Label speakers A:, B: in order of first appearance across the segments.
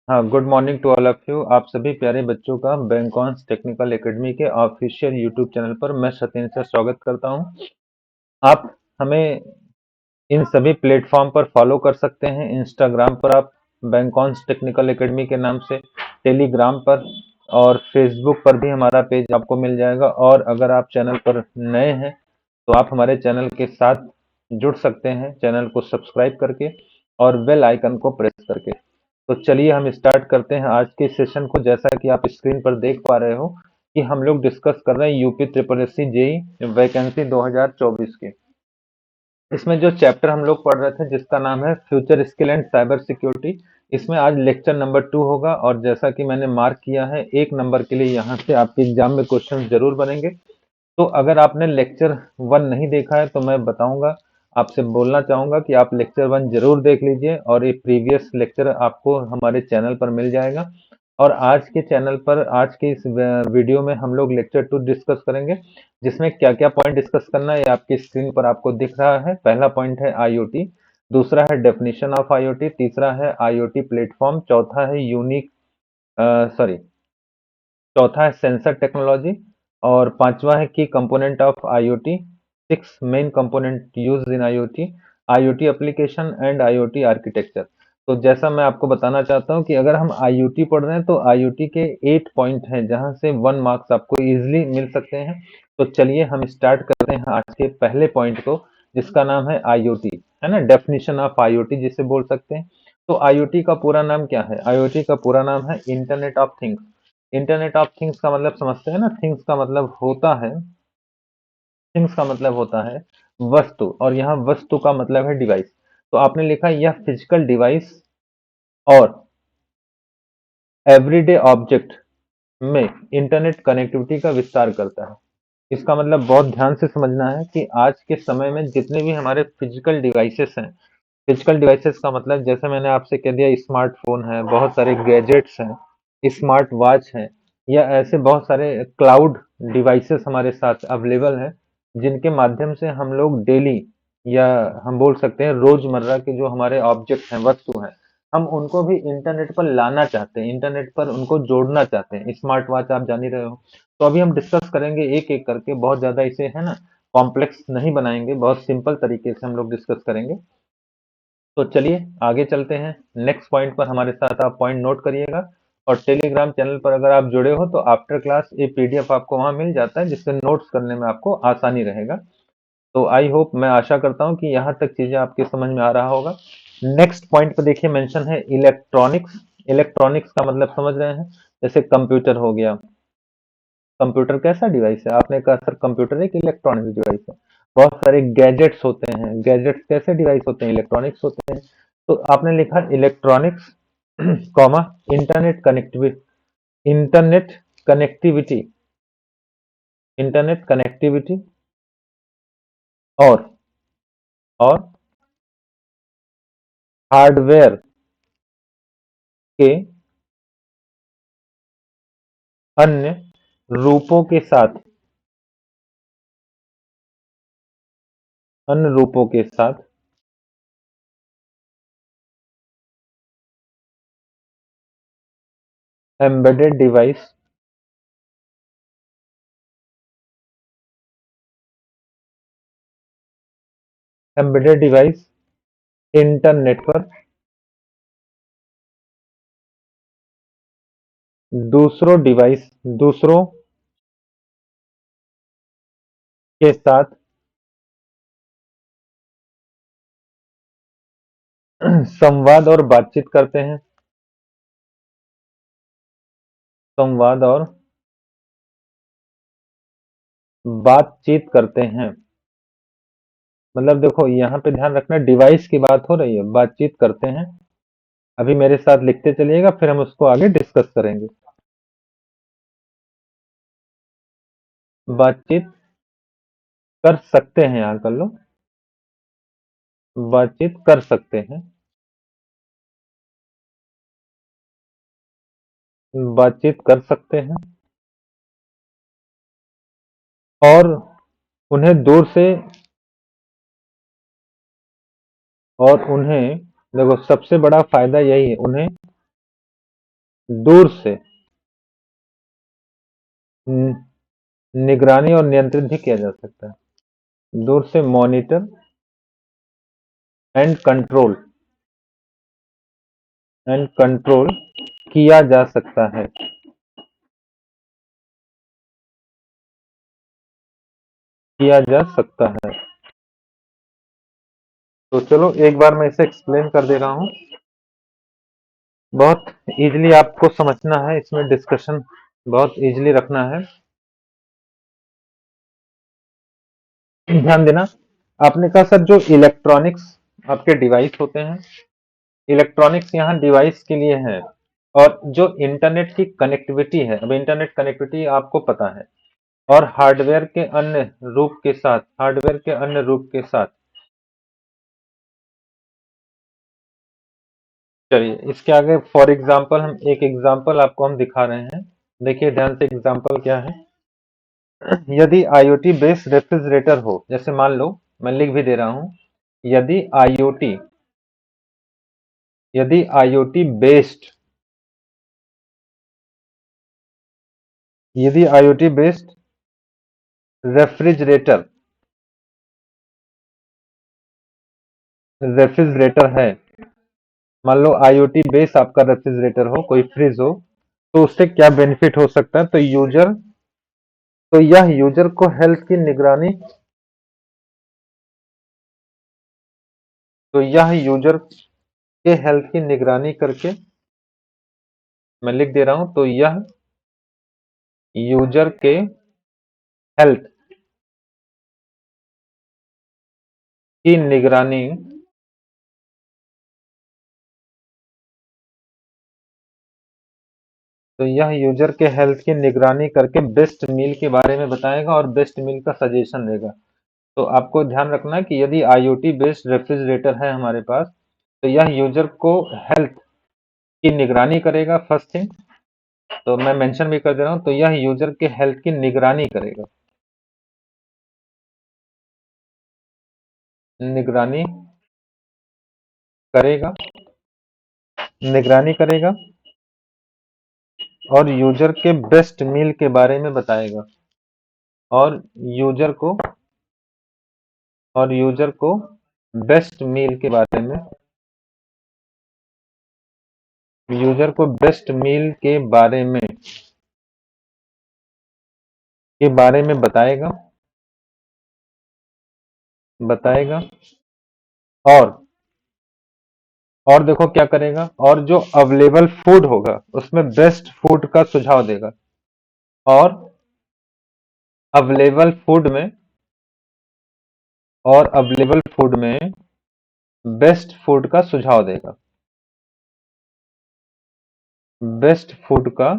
A: हाँ, good morning to all of you. आप सभी प्यारे बच्चों का बैंकॉन्स टेक्निकल एकेडमी के ऑफिशियल यूट्यूब चैनल पर मैं सत्येंद्र से स्वागत करता हूँ। आप हमें इन सभी प्लेटफॉर्म पर फॉलो कर सकते हैं। इंस्टाग्राम पर आप बैंकॉन्स टेक्निकल एकेडमी के नाम से, टेलीग्राम पर और फेसबुक पर भी हमारा पेज आपको मिल जाएगा। और अगर आप चैनल पर नए हैं तो आप हमारे चैनल के साथ जुड़ सकते हैं, चैनल को सब्सक्राइब करके और बेल आइकन को प्रेस करके। तो चलिए हम स्टार्ट करते हैं आज के सेशन को। जैसा कि आप स्क्रीन पर देख पा रहे हो कि हम लोग डिस्कस कर रहे हैं UP triple S C JE vacancy 2024 की। इसमें जो चैप्टर हम लोग पढ़ रहे थे जिसका नाम है future skill and cyber security, इसमें आज लेक्चर नंबर 2 होगा। और जैसा कि मैंने मार्क किया है, 1 नंबर के लिए यहाँ से आपके एग्जाम में क्वेश्चन जरूर बनेंगे। तो अगर आपने लेक्चर 1 नहीं देखा है तो मैं बताऊंगा, आपसे बोलना चाहूंगा कि आप लेक्चर 1 जरूर देख लीजिए और ये प्रीवियस लेक्चर आपको हमारे चैनल पर मिल जाएगा। और आज के चैनल पर आज के इस वीडियो में हम लोग लेक्चर 2 डिस्कस करेंगे, जिसमें क्या क्या पॉइंट डिस्कस करना है ये आपकी स्क्रीन पर आपको दिख रहा है। पहला पॉइंट है आईओटी, दूसरा है डेफिनेशन ऑफ आईओटी, तीसरा है आईओटी प्लेटफॉर्म, चौथा है यूनिक सॉरी चौथा है सेंसर टेक्नोलॉजी और पांचवा है की component of IoT, 6 main component use in IoT, IoT application and IoT architecture. तो जैसा मैं आपको बताना चाहता हूं कि अगर हम आईओटी पढ़ रहे हैं तो आईओटी के 8 पॉइंट हैं जहां से 1 मार्क्स आपको इजीली मिल सकते हैं। तो चलिए हम स्टार्ट करते हैं आज के पहले पॉइंट को, जिसका नाम है आईओटी, है ना, डेफिनेशन ऑफ आईओटी जिसे बोल सकते हैं। तो आईओटी का पूरा नाम क्या है? आईओटी का पूरा नाम है internet of things. Internet of things का मतलब समझते हैं ना, थिंग्स का मतलब होता है, थिंग्स का मतलब होता है वस्तु, और यहाँ वस्तु का मतलब है डिवाइस। तो आपने लिखा यह फिजिकल डिवाइस और एवरीडे ऑब्जेक्ट में इंटरनेट कनेक्टिविटी का विस्तार करता है। इसका मतलब बहुत ध्यान से समझना है कि आज के समय में जितने भी हमारे फिजिकल डिवाइसेस हैं, फिजिकल डिवाइसेस का मतलब जैसे मैंने आपसे कह दिया, स्मार्टफोन है, बहुत सारे गैजेट्स हैं, स्मार्ट वॉच है, या ऐसे बहुत सारे क्लाउड डिवाइसेस हमारे साथ अवेलेबल हैं, जिनके माध्यम से हम लोग डेली, या हम बोल सकते हैं रोजमर्रा के जो हमारे ऑब्जेक्ट हैं, वस्तु हैं, हम उनको भी इंटरनेट पर लाना चाहते हैं, इंटरनेट पर उनको जोड़ना चाहते हैं। स्मार्ट वॉच आप जान ही रहे हो। तो अभी हम डिस्कस करेंगे एक एक करके, बहुत ज्यादा इसे, है ना, कॉम्प्लेक्स नहीं बनाएंगे, बहुत सिंपल तरीके से हम लोग डिस्कस करेंगे। तो चलिए आगे चलते हैं नेक्स्ट पॉइंट पर। हमारे साथ आप पॉइंट नोट करिएगा। और टेलीग्राम चैनल पर अगर आप जुड़े हो तो आफ्टर क्लास ये पीडीएफ आपको वहां मिल जाता है, जिससे नोट्स करने में आपको आसानी रहेगा। तो आई होप, मैं आशा करता हूं कि यहाँ तक चीजें आपके समझ में आ रहा होगा। नेक्स्ट पॉइंट पर देखिए, मेंशन है इलेक्ट्रॉनिक्स। इलेक्ट्रॉनिक्स का मतलब समझ रहे हैं, जैसे कंप्यूटर हो गया। कंप्यूटर कैसा डिवाइस है? आपने कहा सर कंप्यूटर एक इलेक्ट्रॉनिक डिवाइस है। बहुत सारे गैजेट्स होते हैं, गैजेट्स कैसे डिवाइस होते हैं? इलेक्ट्रॉनिक्स होते हैं। तो आपने लिखा electronics comma internet connectivity, internet connectivity, internet connectivity और और हार्डवेयर के अन्य रूपों के साथ, अन्य रूपों के साथ embedded device, embedded device internet पर दूसरों डिवाइस, दूसरों के साथ संवाद और बातचीत करते हैं, संवाद और बातचीत करते हैं। मतलब देखो यहाँ पे ध्यान रखना, डिवाइस की बात हो रही है, बातचीत करते हैं। अभी मेरे साथ लिखते चलिएगा, फिर हम उसको आगे डिस्कस करेंगे। बातचीत कर सकते हैं, यहाँ कर लो, बातचीत कर सकते हैं, बातचीत कर सकते हैं। और उन्हें दूर से, और उन्हें, देखो सबसे बड़ा फायदा यही है, उन्हें दूर से न- निगरानी और नियंत्रित भी किया जा सकता है। दूर से मॉनिटर एंड कंट्रोल किया जा सकता है। किया जा सकता है। तो चलो एक बार मैं इसे एक्सप्लेन कर दे रहा हूँ। बहुत इजीली आपको समझना है, इसमें डिस्कशन बहुत इजीली रखना है। ध्यान देना। आपने कहा सर जो इलेक्ट्रॉनिक्स आपके डिवाइस होते हैं, इलेक्ट्रॉनिक्स यहाँ डिवाइस के लिए है। और जो इंटरनेट की कनेक्टिविटी है, अब इंटरनेट कनेक्टिविटी आपको पता है, और हार्डवेयर के अन्य रूप के साथ। चलिए इसके आगे फॉर एग्जांपल हम एक एग्जांपल आपको हम दिखा रहे हैं। देखिए ध्यान से एग्जांपल क्या है। यदि आईओटी बेस्ड रेफ्रिजरेटर हो, जैसे मान लो मैं लिख भी दे रहा हूं, यदि आईओटी यदि आईओटी बेस्ड यदि आईओटी बेस्ड रेफ्रिजरेटर रेफ्रिजरेटर है, मान लो आईओटी बेस आपका रेफ्रिजरेटर हो, कोई फ्रिज हो, तो उससे क्या बेनिफिट हो सकता है। तो यह यूजर को हेल्थ की निगरानी तो यह यूजर के हेल्थ की निगरानी करके, मैं लिख दे रहा हूं, तो यह यूजर के हेल्थ की निगरानी तो यह यूजर के हेल्थ की निगरानी करके बेस्ट मील के बारे में बताएगा और बेस्ट मील का सजेशन देगा। तो आपको ध्यान रखना है कि यदि आईओटी बेस्ड रेफ्रिजरेटर है हमारे पास, तो यह यूजर को हेल्थ की निगरानी करेगा फर्स्ट थिंग। तो मैं मेंशन भी कर दे रहा हूं, तो यह यूजर के हेल्थ की निगरानी करेगा निगरानी करेगा और यूजर के बेस्ट मील के बारे में बताएगा। और यूजर को यूजर को बेस्ट मील के बारे में यूजर को बेस्ट मील के बारे में बताएगा। और देखो क्या करेगा, और जो अवेलेबल फूड होगा उसमें बेस्ट फूड का सुझाव देगा। और अवेलेबल फूड में बेस्ट फूड का सुझाव देगा। बेस्ट फूड का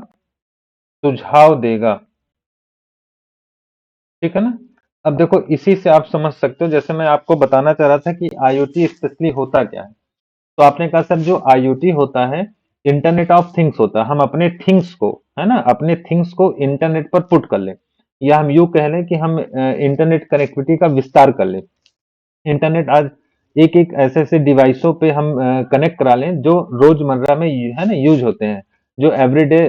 A: सुझाव देगा। ठीक है ना। अब देखो इसी से आप समझ सकते हो, जैसे मैं आपको बताना चाह रहा था कि आईओटी स्पेशली होता क्या है। तो आपने कहा सर जो आईओटी होता है, इंटरनेट ऑफ थिंग्स होता है। हम अपने थिंग्स को, है ना, अपने थिंग्स को इंटरनेट पर पुट कर लें, या हम यूं कह लें कि हम इंटरनेट कनेक्टिविटी का विस्तार कर लें। इंटरनेट आज एक एक ऐसे ऐसे डिवाइसों पे हम कनेक्ट करा लें जो रोजमर्रा में है ना यूज होते हैं, जो एवरीडे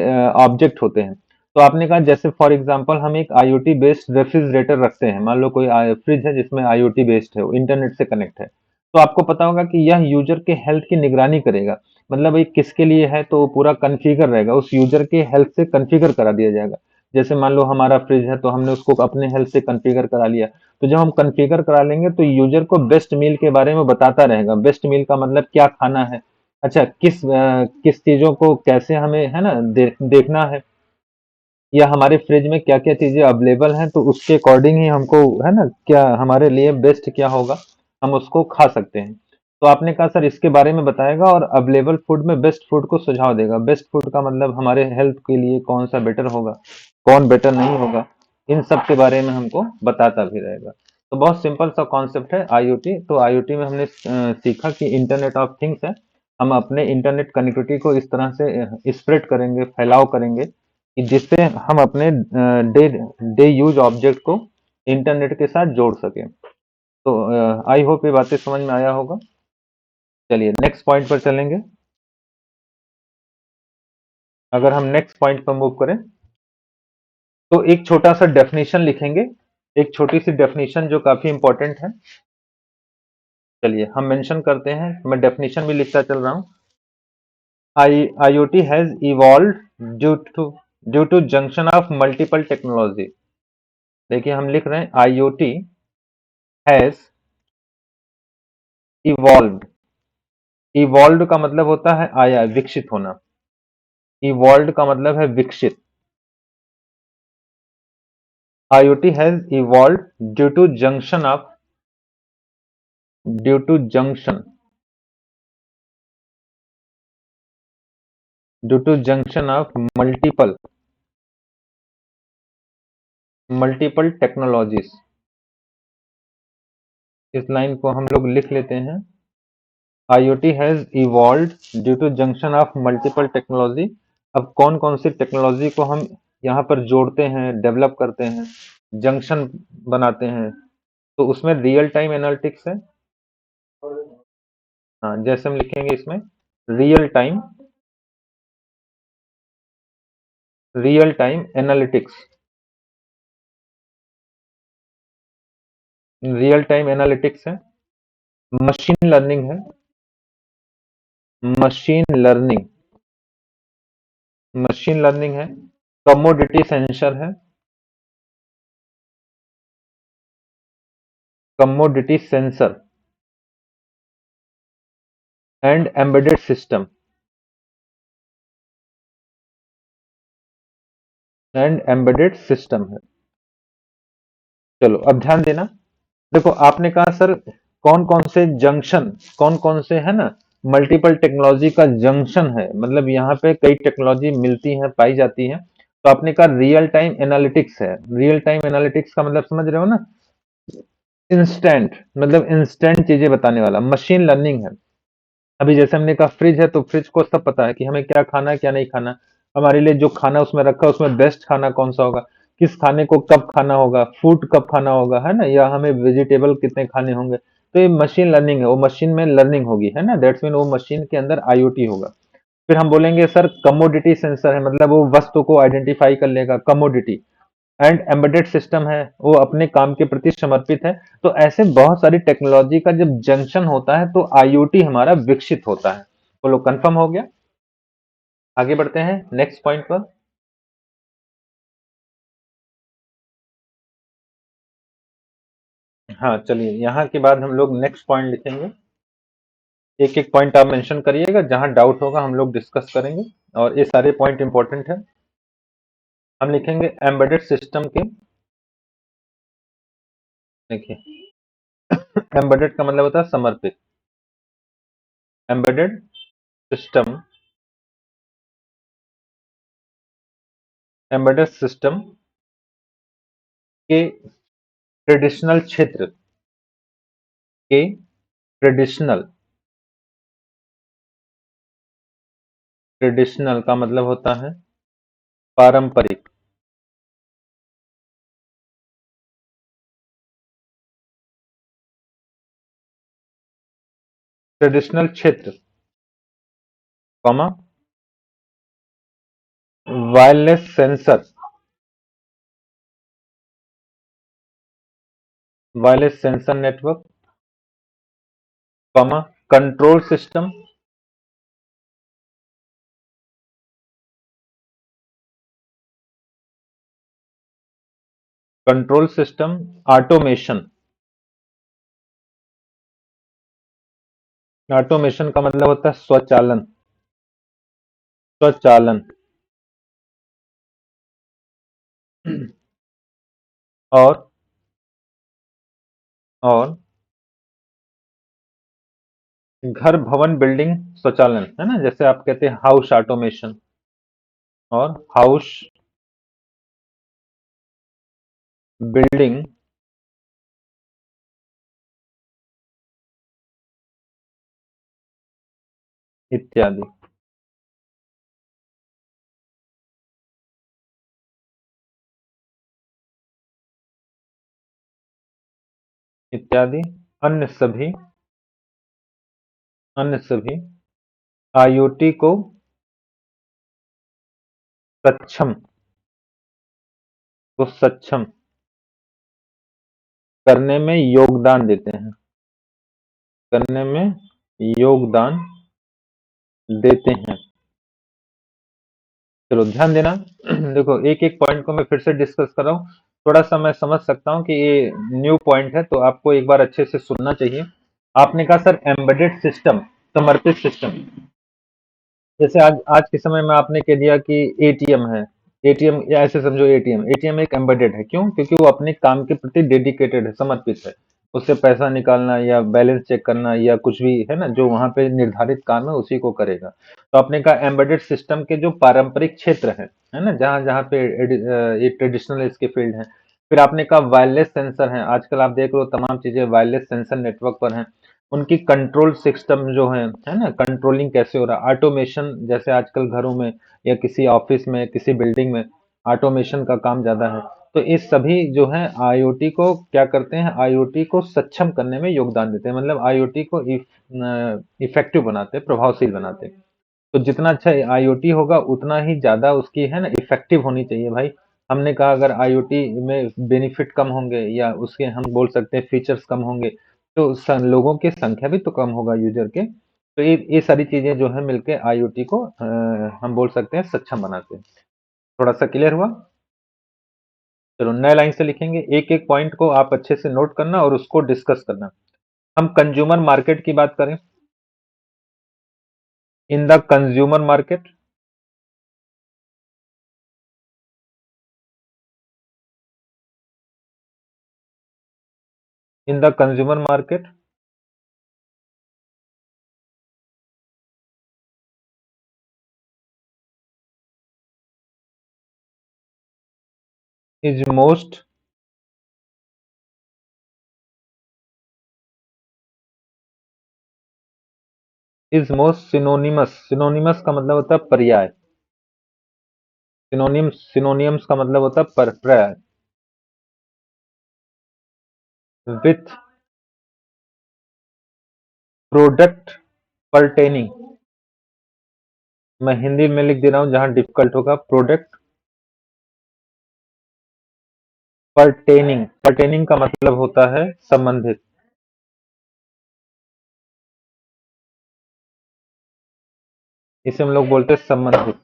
A: ऑब्जेक्ट होते हैं। तो आपने कहा जैसे फॉर एग्जांपल हम एक आईओटी बेस्ड रेफ्रिजरेटर रखते हैं, मान लो कोई फ्रिज है जिसमें आईओटी बेस्ड है, वो इंटरनेट से कनेक्ट है। तो आपको पता होगा कि यह यूजर के हेल्थ की निगरानी करेगा। मतलब ये किसके लिए है, तो वो पूरा कॉन्फ़िगर रहेगा, उस यूजर के हेल्थ से कॉन्फ़िगर करा दिया जाएगा। जैसे मान लो हमारा फ्रिज है, तो हमने उसको अपने हेल्थ से कॉन्फ़िगर करा लिया। तो जब हम कॉन्फ़िगर करा लेंगे तो यूजर को बेस्ट मील के बारे में बताता रहेगा। बेस्ट मील का मतलब क्या खाना है, अच्छा किस चीजों को कैसे हमें, है ना, देखना है, या हमारे फ्रिज में क्या क्या चीजें अवेलेबल हैं, तो उसके अकॉर्डिंग ही हमको, है ना, क्या हमारे लिए बेस्ट क्या होगा, हम उसको खा सकते हैं। तो आपने कहा सर इसके बारे में बताएगा और अवेलेबल फूड में बेस्ट फूड को सुझाव देगा। बेस्ट फूड का मतलब हमारे हेल्थ के लिए कौन सा बेटर होगा, कौन बेटर नहीं होगा, इन सब के बारे में हमको बताता भी रहेगा। तो बहुत सिंपल सा कॉन्सेप्ट है आईओटी। तो आईओटी में हमने सीखा कि इंटरनेट ऑफ थिंग्स है। हम अपने इंटरनेट कनेक्टिविटी को इस तरह से स्प्रेड करेंगे, फैलाव करेंगे, कि जिससे हम अपने डे डे यूज ऑब्जेक्ट को इंटरनेट के साथ जोड़ सकें। तो आई होप ये बातें समझ में आया होगा। चलिए नेक्स्ट पॉइंट पर चलेंगे। अगर हम नेक्स्ट पॉइंट पर मूव करें तो एक छोटा सा डेफिनेशन लिखेंगे, एक छोटी सी डेफिनेशन जो काफी इंपॉर्टेंट है। चलिए हम मेंशन करते हैं, मैं डेफिनेशन भी लिखता चल रहा हूं। IoT has evolved due to junction of multiple technology। देखिए हम लिख रहे हैं IoT has evolved। evolved का मतलब होता है आया, विकसित होना। evolved का मतलब है विकसित। IoT has evolved due to junction of due to junction due to junction of multiple technologies। इस लाइन को हम लोग लिख लेते हैं, IoT has evolved due to junction of multiple technology। अब कौन कौन सी टेक्नोलॉजी को हम यहाँ पर जोड़ते हैं, डेवलप करते हैं, जंक्शन बनाते हैं, तो उसमें रियल टाइम एनालिटिक्स है। हाँ, जैसे हम लिखेंगे इसमें real time analytics. Real time analytics है, मशीन लर्निंग है, मशीन लर्निंग मशीन लर्निंग है, कमोडिटी सेंसर है, commodity sensor and embedded system है। चलो अब ध्यान देना। देखो आपने कहा सर कौन कौन से जंक्शन, कौन कौन से है ना, मल्टीपल टेक्नोलॉजी का जंक्शन है, मतलब यहाँ पे कई टेक्नोलॉजी मिलती हैं, पाई जाती हैं। तो आपने कहा रियल टाइम एनालिटिक्स है। रियल टाइम एनालिटिक्स का मतलब समझ रहे हो ना, इंस्टेंट, मतलब इंस्टेंट चीजें बताने वाला। मशीन लर्निंग है, अभी जैसे हमने कहा फ्रिज है, तो फ्रिज को सब पता है कि हमें क्या खाना है क्या नहीं खाना। हमारे लिए जो खाना उसमें रखा है उसमें बेस्ट खाना कौन सा होगा, किस खाने को कब खाना होगा, फूड कब खाना होगा, है ना, या हमें वेजिटेबल कितने खाने होंगे। तो ये मशीन लर्निंग है, वो मशीन में लर्निंग होगी, है ना, दैट्स मीन वो मशीन के अंदर आईओटी होगा। फिर हम बोलेंगे सर कमोडिटी सेंसर है, मतलब वो वस्तु को आइडेंटिफाई कर लेगा, कमोडिटी। एंड एम्बेडेड सिस्टम है, वो अपने काम के प्रति समर्पित है। तो ऐसे बहुत सारी टेक्नोलॉजी का जब जंक्शन होता है तो आईओटी हमारा विकसित होता है। बोलो कंफर्म हो गया। आगे बढ़ते हैं नेक्स्ट पॉइंट पर। हाँ चलिए, यहाँ के बाद हम लोग नेक्स्ट पॉइंट लिखेंगे। एक एक पॉइंट आप मेंशन करिएगा, जहां डाउट होगा हम लोग डिस्कस करेंगे, और ये सारे पॉइंट इंपॉर्टेंट है। हम लिखेंगे एम्बेडेड सिस्टम के। देखिए एम्बेडेड का मतलब होता है समर्पित। एम्बेडेड सिस्टम, एम्बेडेड सिस्टम के ट्रेडिशनल क्षेत्र के ट्रेडिशनल, ट्रेडिशनल का मतलब होता है पारंपरिक। ट्रेडिशनल क्षेत्र, comma, wireless sensor, wireless sensor network, comma, control system, control system, automation. Automation का मतलब होता है स्वचालन, स्वचालन। और और घर भवन बिल्डिंग स्वचालन, है ना, जैसे आप कहते हैं हाउस ऑटोमेशन, और हाउस बिल्डिंग इत्यादि, इत्यादि अन्य सभी आईओटी को सक्षम को सक्षम करने में योगदान देते हैं, करने में योगदान देते हैं। चलो ध्यान देना। देखो एक एक पॉइंट को मैं फिर से डिस्कस कर रहा हूँ। थोड़ा सा मैं समझ सकता हूँ कि ये न्यू पॉइंट है, तो आपको एक बार अच्छे से सुनना चाहिए। आपने कहा सर एम्बेडेड सिस्टम, समर्पित सिस्टम। जैसे आज आज के समय में आपने कह दिया कि एटीएम है। एटीएम या ऐसे समझो, एटीएम एटीएम एक एम्बेडेड है। क्यों? क्योंकि वो अपने काम के प्रति डेडिकेटेड है, समर्पित है। उससे पैसा निकालना या बैलेंस चेक करना या कुछ भी है ना, जो वहां पे निर्धारित काम है उसी को करेगा। तो आपने कहा एम्बेडेड सिस्टम के जो पारंपरिक क्षेत्र है ना, जहां जहां पे ये ट्रेडिशनल इसके फील्ड है। फिर आपने कहा वायरलेस सेंसर है। आजकल आप देख रहे हो तमाम चीजें वायरलेस सेंसर नेटवर्क पर हैं। उनकी कंट्रोल सिस्टम जो है ना, कंट्रोलिंग कैसे हो रहा है, ऑटोमेशन, जैसे आजकल घरों में या किसी ऑफिस में किसी बिल्डिंग में ऑटोमेशन का काम ज्यादा है। तो इस सभी जो है आईओटी को क्या करते हैं, आईओटी को सक्षम करने में योगदान देते हैं, मतलब आईओटी को इफेक्टिव बनाते हैं, प्रभावशील बनाते हैं। तो जितना अच्छा आईओटी होगा उतना ही ज्यादा उसकी है ना इफेक्टिव होनी चाहिए भाई। हमने कहा अगर आईओटी में बेनिफिट कम होंगे या उसके हम बोल सकते हैं फीचर्स कम होंगे, तो लोगों की संख्या भी तो कम होगा यूजर के। तो ये सारी चीजें जो है मिलके आईओटी को हम बोल सकते हैं सक्षम बनाते हैं। थोड़ा सा क्लियर हुआ? चलो नए लाइन से लिखेंगे, एक एक पॉइंट को आप अच्छे से नोट करना और उसको डिस्कस करना। हम कंज्यूमर मार्केट की बात करें। In the consumer market, in the consumer market is most, is most synonymous. Synonymous का मतलब होता है पर्याय। सिनोनिम्स, सिनोनियम्स का मतलब होता है पर्याय। विथ प्रोडक्ट परटेनिंग, मैं हिंदी में लिख दे रहा हूं जहां डिफिकल्ट होगा। प्रोडक्ट परटेनिंग, परटेनिंग का मतलब होता है संबंधित। इसे हम लोग बोलते हैं संबंधित।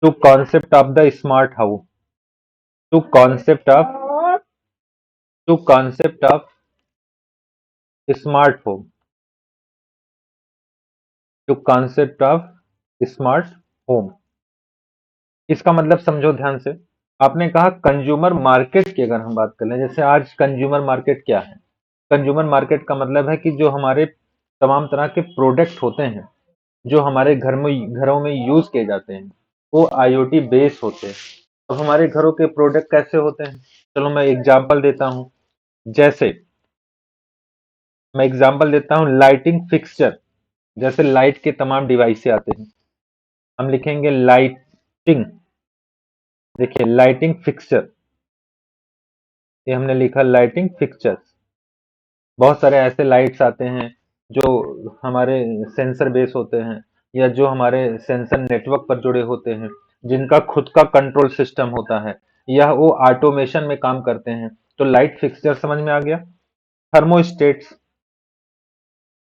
A: To concept of the smart house, to concept of, to concept of smart home, to concept of smart home. इसका मतलब समझो ध्यान से। आपने कहा कंज्यूमर मार्केट की अगर हम बात कर लें, जैसे आज कंज्यूमर मार्केट क्या है? कंज्यूमर मार्केट का मतलब है कि जो हमारे तमाम तरह के प्रोडक्ट होते हैं, जो हमारे घरों में यूज किए जाते हैं, वो आईओटी बेस होते हैं। अब हमारे घरों के प्रोडक्ट कैसे होते हैं? चलो मैं एग्जांपल देता हूं। जैसे मैं एग्जांपल देता हूं, लाइटिंग फिक्सचर। जैसे लाइट के तमाम डिवाइस आते हैं, हम लिखेंगे लाइटिंग। देखिए लाइटिंग फिक्सचर, ये हमने लिखा लाइटिंग फिक्सचर्स। बहुत सारे ऐसे लाइट्स आते हैं जो हमारे सेंसर बेस होते हैं, या जो हमारे सेंसर नेटवर्क पर जुड़े होते हैं, जिनका खुद का कंट्रोल सिस्टम होता है, या वो ऑटोमेशन में काम करते हैं। तो लाइट फिक्सचर समझ में आ गया। थर्मोस्टेट्स,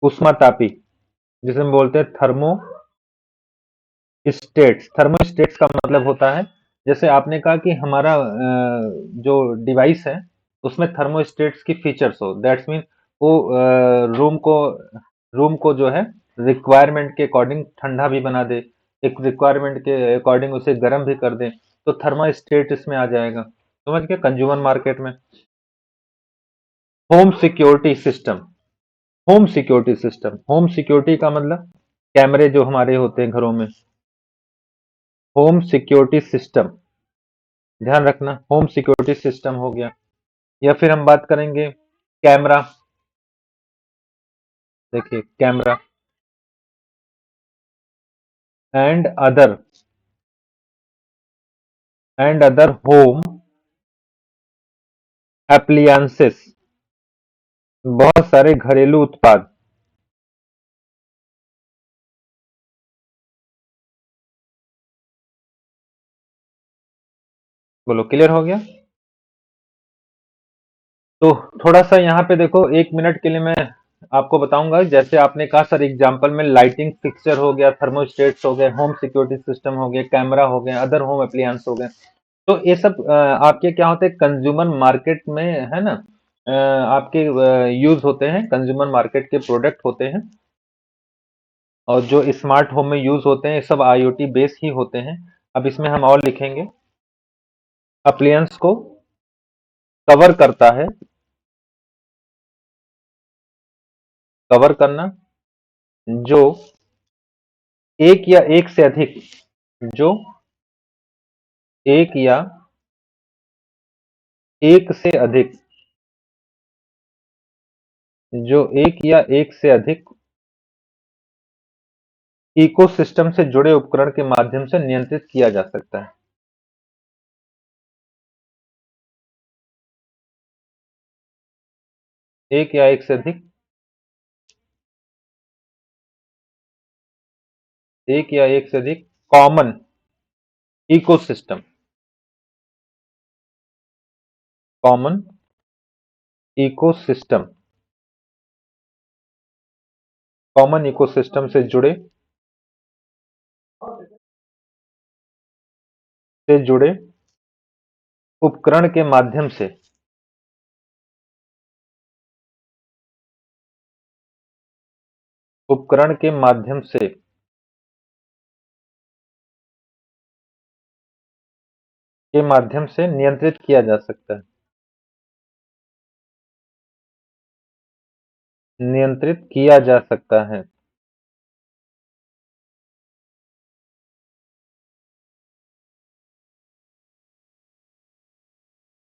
A: उष्मातापी, जिसे हम बोलते हैं थर्मो स्टेट्स। थर्मोस्टेट्स का मतलब होता है, जैसे आपने कहा कि हमारा जो डिवाइस है उसमें थर्मोस्टेट्स की फीचर्स हो, दैट्स मीन वो रूम को जो है रिक्वायरमेंट के अकॉर्डिंग ठंडा भी बना दे, एक रिक्वायरमेंट के अकॉर्डिंग उसे गर्म भी कर दे। तो थर्मोस्टेट इसमें आ जाएगा। समझ गए? कंज्यूमर मार्केट में home security system, home security system, home security का मतलब कैमरे जो हमारे होते हैं घरों में, होम सिक्योरिटी सिस्टम। ध्यान रखना, होम सिक्योरिटी सिस्टम हो गया। या फिर हम बात करेंगे कैमरा। देखिए camera and other, and other home appliances, बहुत सारे घरेलू उत्पाद। बोलो, क्लियर हो गया? तो थोड़ा सा यहाँ पे देखो, 1 मिनट के लिए मैं आपको बताऊंगा। जैसे आपने कहा सर एग्जांपल में लाइटिंग फिक्सचर हो गया, थर्मोस्टेट्स हो गए, होम सिक्योरिटी सिस्टम हो गए, कैमरा हो गए, अदर होम अप्लायंस हो गए। तो ये सब आपके क्या होते हैं, कंज्यूमर मार्केट में, है ना, आपके यूज होते हैं, कंज्यूमर मार्केट के प्रोडक्ट होते हैं। और जो स्मार्ट होम में यूज होते हैं ये सब आईओटी बेस ही होते हैं। अब इसमें हम और लिखेंगे, अप्लायंस को कवर करता है, कवर करना, जो एक या एक से अधिक, जो एक या एक से अधिक, जो एक या एक से अधिक इकोसिस्टम से जुड़े उपकरण के माध्यम से नियंत्रित किया जा सकता है। एक या एक से अधिक, एक या एक से अधिक common ecosystem, common ecosystem, common ecosystem से जुड़े उपकरण के माध्यम से, उपकरण के माध्यम से नियंत्रित किया जा सकता है, नियंत्रित किया जा सकता है।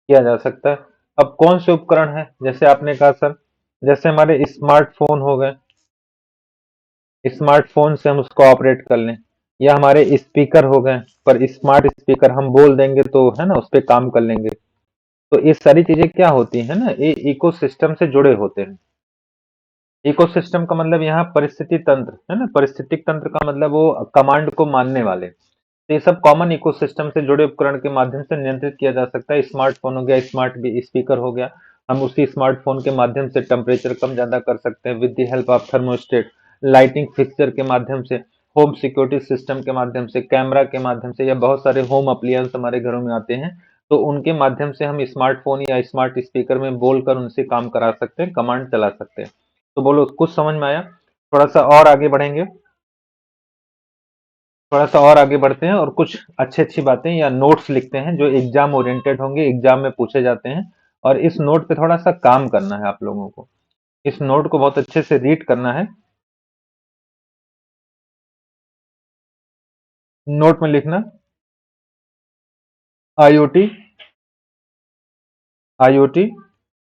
A: किया जा सकता है। अब कौन से उपकरण है, जैसे आपने कहा सर, जैसे हमारे स्मार्टफोन हो गए, स्मार्टफोन से हम उसको ऑपरेट कर लें, या हमारे स्पीकर हो गए, पर स्मार्ट स्पीकर हम बोल देंगे तो है ना उस पे काम कर लेंगे। तो ये सारी चीजें क्या होती है ना, ये इकोसिस्टम से जुड़े होते हैं। इकोसिस्टम का मतलब यहाँ परिस्थिति तंत्र है ना, परिस्थितिक तंत्र का मतलब वो कमांड को मानने वाले। तो ये सब कॉमन इकोसिस्टम से जुड़े उपकरण के माध्यम से नियंत्रित किया जा सकता है। स्मार्टफोन हो गया, स्मार्ट स्पीकर हो गया, हम उसी स्मार्टफोन के माध्यम से टेम्परेचर कम ज्यादा कर सकते हैं with the help of thermostat, lighting fixture के माध्यम से, होम सिक्योरिटी सिस्टम के माध्यम से, कैमरा के माध्यम से, या बहुत सारे होम अप्लायंस हमारे घरों में आते हैं, तो उनके माध्यम से हम स्मार्टफोन या स्मार्ट स्पीकर में बोलकर उनसे काम करा सकते हैं, कमांड चला सकते हैं। तो बोलो, कुछ समझ में आया? थोड़ा सा और आगे बढ़ेंगे, थोड़ा सा और आगे बढ़ते हैं और कुछ अच्छी अच्छी बातें या नोट्स लिखते हैं जो एग्जाम ओरिएंटेड होंगे, एग्जाम में पूछे जाते हैं। और इस नोट पे थोड़ा सा काम करना है आप लोगों को, इस नोट को बहुत अच्छे से रीड करना है। नोट में लिखना, आईओटी, आईओटी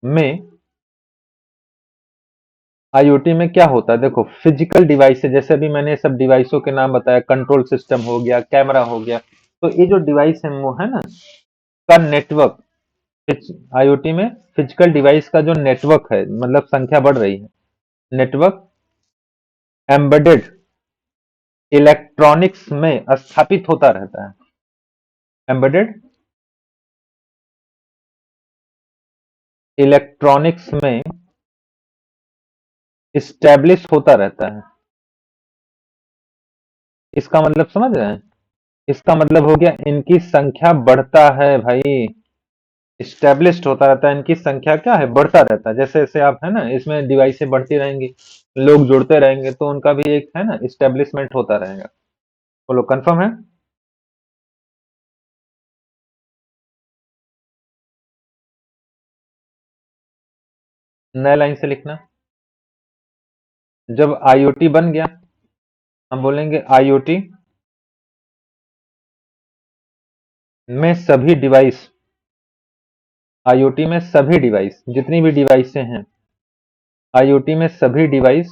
A: में, आईओटी में क्या होता है, देखो फिजिकल डिवाइस है, जैसे अभी मैंने सब डिवाइसों के नाम बताया, कंट्रोल सिस्टम हो गया, कैमरा हो गया। तो ये जो डिवाइस है वो है ना, का नेटवर्क, आईओटी में फिजिकल डिवाइस का जो नेटवर्क है, मतलब संख्या बढ़ रही है, नेटवर्क एम्बेडेड इलेक्ट्रॉनिक्स में स्थापित होता रहता है, एम्बेडेड इलेक्ट्रॉनिक्स में स्टैब्लिश होता रहता है। इसका मतलब समझ रहे हैं? इसका मतलब हो गया इनकी संख्या बढ़ता है भाई, स्टैब्लिश्ड होता रहता है, इनकी संख्या क्या है, बढ़ता रहता है। जैसे जैसे आप है ना इसमें डिवाइसें बढ़ती रहेंगी, लोग जुड़ते रहेंगे, तो उनका भी एक है ना स्टैब्लिशमेंट होता रहेगा। बोलो, कंफर्म है? नए लाइन से लिखना, जब आईओटी बन गया, हम बोलेंगे आईओटी में सभी डिवाइस, आईओटी में सभी डिवाइस, जितनी भी डिवाइसें हैं, आईओटी में सभी डिवाइस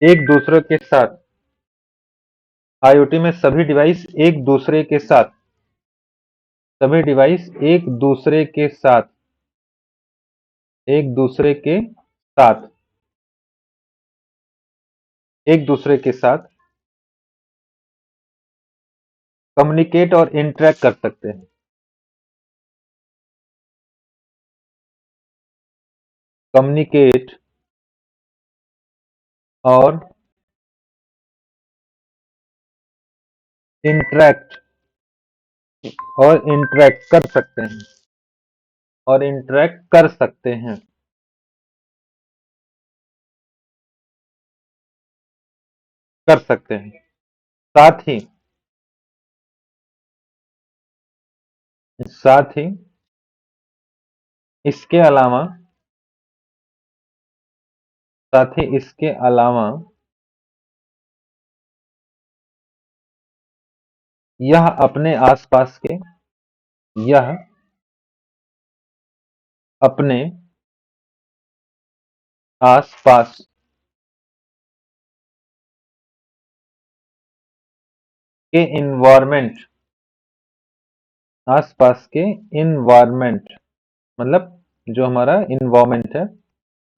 A: एक दूसरे के साथ, आईओटी में सभी डिवाइस एक दूसरे के साथ, सभी डिवाइस एक दूसरे के साथ, एक दूसरे के साथ, एक दूसरे के साथ कम्युनिकेट और इंटरेक्ट कर सकते हैं। कम्युनिकेट और इंटरेक्ट कर सकते हैं। और इंटरेक्ट कर सकते हैं। कर सकते हैं। साथ ही साथ ही इसके अलावा इसके अलावा यह अपने आसपास के यह अपने आसपास के इन्वायरमेंट आसपास के इन्वायरमेंट मतलब जो हमारा इन्वायरमेंट है,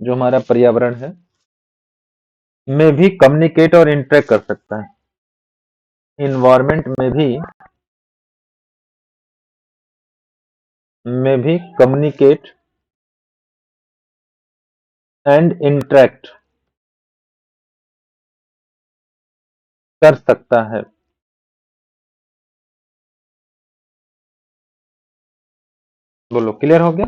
A: जो हमारा पर्यावरण है, में भी कम्युनिकेट और इंटरेक्ट कर सकता है। इन्वायरमेंट में भी कम्युनिकेट एंड इंटरेक्ट कर सकता है। बोलो, क्लियर हो गया?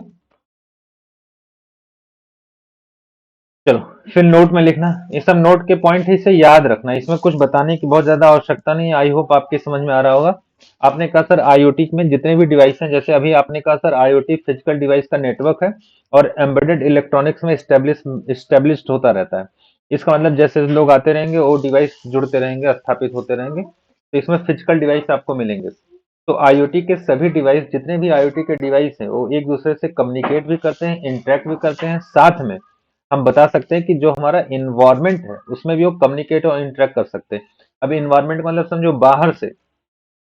A: चलो, फिर नोट में लिखना। ये सब नोट के पॉइंट है, इसे याद रखना। इसमें कुछ बताने की बहुत ज्यादा आवश्यकता नहीं है। आई होप आपके समझ में आ रहा होगा। आपने कहा सर आईओटी में जितने भी डिवाइस हैं, जैसे अभी आपने कहा सर आईओटी फिजिकल डिवाइस का नेटवर्क है और एम्बेडेड इलेक्ट्रॉनिक्स में स्टेब्लिश्ड होता रहता है। इसका मतलब जैसे लोग आते रहेंगे वो डिवाइस जुड़ते रहेंगे, स्थापित होते रहेंगे, तो इसमें फिजिकल डिवाइस आपको मिलेंगे। तो आईओटी के सभी डिवाइस, जितने भी आईओटी के डिवाइस हैं, वो एक दूसरे से कम्युनिकेट भी करते हैं, इंटरेक्ट भी करते हैं। साथ में हम बता सकते हैं कि जो हमारा इन्वायरमेंट है उसमें भी वो कम्युनिकेट और इंटरेक्ट कर सकते हैं। अब इन्वायरमेंट मतलब समझो बाहर से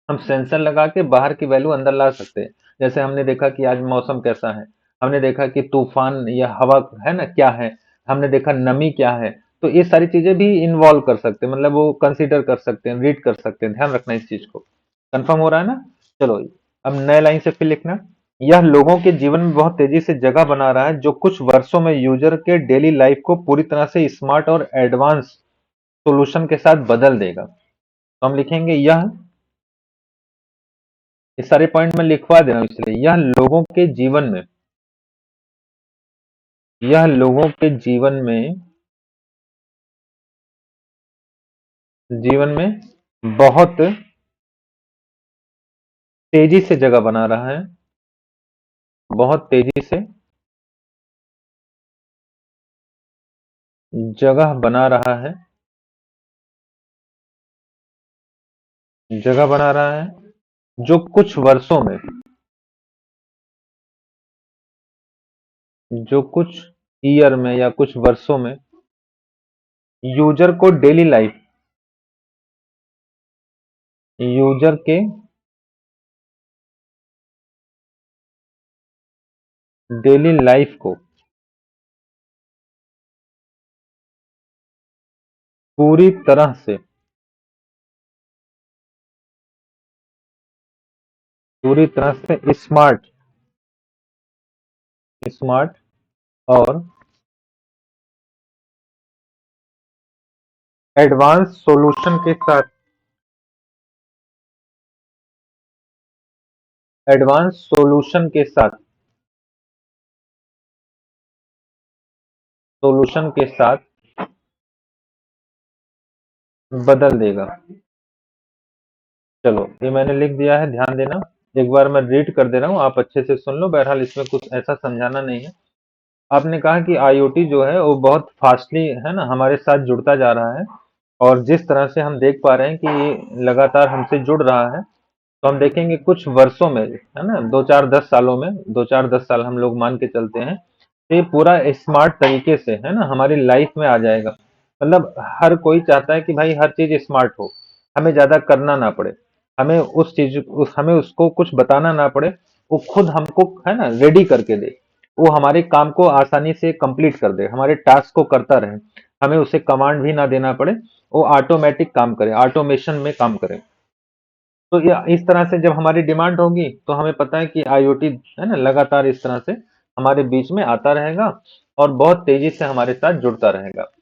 A: हम सेंसर लगा के बाहर की वैल्यू अंदर ला सकते हैं। जैसे हमने देखा कि आज मौसम कैसा है, हमने देखा कि तूफान या हवा है ना क्या है, हमने देखा नमी क्या है। तो ये सारी चीजें भी इन्वॉल्व कर सकते हैं, मतलब वो कंसीडर कर सकते हैं, रीड कर सकते हैं। ध्यान रखना इस चीज को। कंफर्म हो रहा है ना? चलो, अब नए लाइन से फिर लिखना। यह लोगों के जीवन में बहुत तेजी से जगह बना रहा है, जो कुछ वर्षों में यूजर के डेली लाइफ को पूरी तरह से स्मार्ट और एडवांस सॉल्यूशन के साथ बदल देगा। तो हम लिखेंगे यह, ये सारे पॉइंट में लिखवा दे रहा हूं इसलिए, यह लोगों के जीवन में बहुत तेजी से जगह बना रहा है। बहुत तेजी से जगह बना रहा है। जगह बना रहा है जो कुछ वर्षों में, जो कुछ ईयर में या कुछ वर्षों में यूजर को यूजर के डेली लाइफ को पूरी तरह से स्मार्ट स्मार्ट और एडवांस सॉल्यूशन के साथ एडवांस सॉल्यूशन के साथ बदल देगा। चलो, ये मैंने लिख दिया है, ध्यान देना। एक बार मैं रीड कर दे रहा हूँ, आप अच्छे से सुन लो। बहरहाल इसमें कुछ ऐसा समझाना नहीं है। आपने कहा कि आईओटी जो है वो बहुत फास्टली है ना हमारे साथ जुड़ता जा रहा है, और जिस तरह से हम देख पा रहे हैं कि ये लगातार हमसे जुड़ रहा है, तो हम देखेंगे कुछ वर्षों में, है ना, 2 4 10 सालों में, 2 4 10 साल हम लोग मान के चलते हैं, तो ये पूरा स्मार्ट तरीके से है ना हमारी लाइफ में आ जाएगा। मतलब हर कोई चाहता है कि भाई हर चीज स्मार्ट हो, हमें ज्यादा करना ना पड़े, हमें उसको कुछ बताना ना पड़े, वो खुद हमको है ना रेडी करके दे, वो हमारे काम को आसानी से कंप्लीट कर दे, हमारे टास्क को करता रहे, हमें उसे कमांड भी ना देना पड़े, वो ऑटोमेटिक काम करे, ऑटोमेशन में काम करे। तो ये इस तरह से जब हमारी डिमांड होगी तो हमें पता है कि आईओटी है ना लगातार इस तरह से हमारे बीच में आता रहेगा और बहुत तेजी से हमारे साथ जुड़ता रहेगा।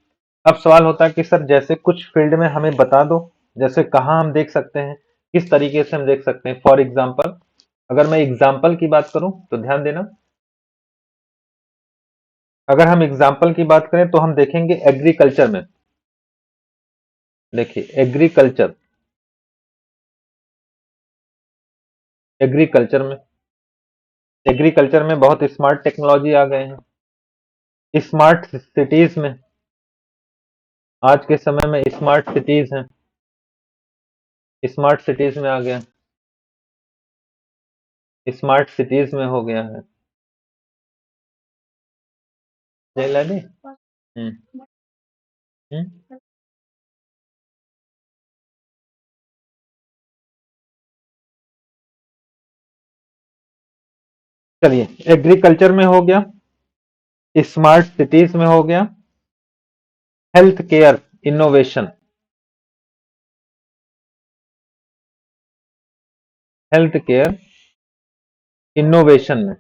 A: अब सवाल होता है कि सर जैसे कुछ फील्ड में हमें बता दो, जैसे कहाँ हम देख सकते हैं, किस तरीके से हम देख सकते हैं। फॉर एग्जाम्पल, अगर मैं एग्जाम्पल की बात करूं तो ध्यान देना, अगर हम एग्जाम्पल की बात करें तो हम देखेंगे एग्रीकल्चर में। देखिए एग्रीकल्चर एग्रीकल्चर में बहुत स्मार्ट टेक्नोलॉजी आ गए हैं। स्मार्ट सिटीज में, आज के समय में स्मार्ट सिटीज हैं, स्मार्ट सिटीज में आ गया, स्मार्ट सिटीज में हो गया है। जय लाली। हम्म। हम्म। चलिए, एग्रीकल्चर में हो गया, स्मार्ट सिटीज में हो गया, health care innovation, health care innovation में,